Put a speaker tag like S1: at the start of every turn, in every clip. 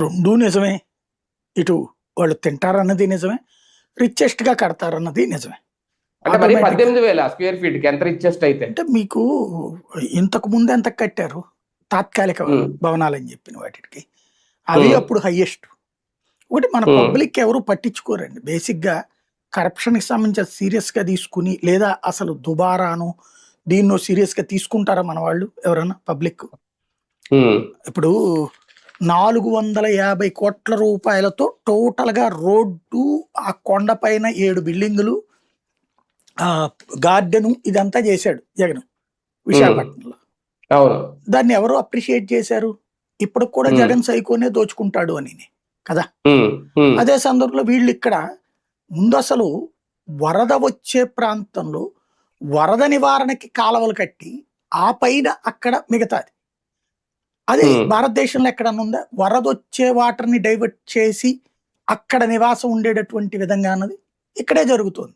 S1: రెండూ నిజమే. ఇటు వాళ్ళు తింటారన్నది నిజమే. రిచెస్ట్‌గా కడతారన్నది నిజమే.
S2: అంటే మరి
S1: ఆటోమేటిక్‌గా
S2: 18,000 స్క్వేర్ ఫీట్‌కి ఎంత రిచెస్ట్ అయితే?
S1: అంటే మీకు ఇంతకు ముందు ఎంతకు కట్టారు? తాత్కాలిక భవనాలని చెప్పిన వాటికి. అవి అప్పుడు హైయెస్ట్. ఒకటి మన పబ్లిక్ ఎవరు పట్టించుకోరండి. బేసిక్‌గా కరప్షన్‌కి సంబంధించి సీరియస్‌గా తీసుకుని లేదా అసలు దుబారాను దీన్నో సీరియస్‌గా తీసుకుంటారా మన వాళ్ళు ఎవరన్నా పబ్లిక్? ఇప్పుడు 450 కోట్ల టోటల్‌గా రోడ్డు, ఆ కొండ పైన 7 బిల్డింగులు, గార్డెను ఇదంతా చేశాడు జగన్ విశాఖపట్నంలో.
S2: అవును.
S1: దాన్ని ఎవరు అప్రిషియేట్ చేశారు? ఇప్పటికి కూడా జగన్ సైకోనే దోచుకుంటాడు అని కదా. అదే సందర్భంలో వీళ్ళు ఇక్కడ ముందసలు వరద వచ్చే ప్రాంతంలో వరద నివారణకి కాలువలు కట్టి ఆ పైన అక్కడ మిగతాది. అది భారతదేశంలో ఎక్కడన్నా ఉందా? వరదొచ్చే వాటర్‌ని డైవర్ట్ చేసి అక్కడ నివాసం ఉండేటటువంటి విధంగా అన్నది ఇక్కడే జరుగుతుంది.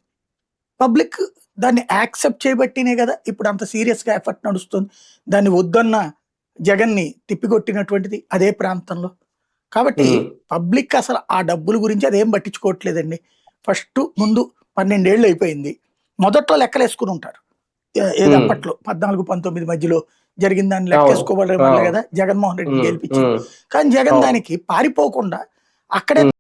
S1: పబ్లిక్ దాన్ని యాక్సెప్ట్ చేయబట్టినే కదా ఇప్పుడు అంత సీరియస్‌గా ఎఫర్ట్ నడుస్తుంది. దాన్ని వద్దన్న జగన్‌ని తిప్పికొట్టినటువంటిది అదే ప్రాంతంలో. కాబట్టి పబ్లిక్ అసలు ఆ డబ్బుల గురించి అదేం పట్టించుకోవట్లేదండి. ముందు 12 ఏళ్ళు అయిపోయింది. మొదట్లో లెక్కలేసుకుని ఉంటారు. ఏదో అప్పట్లో 14, 19 మధ్యలో జరిగిన దాన్ని లెక్కేసుకోవాలి కదా జగన్మోహన్ రెడ్డిని గెలిపించింది. కానీ జగన్ దానికి పారిపోకుండా అక్కడే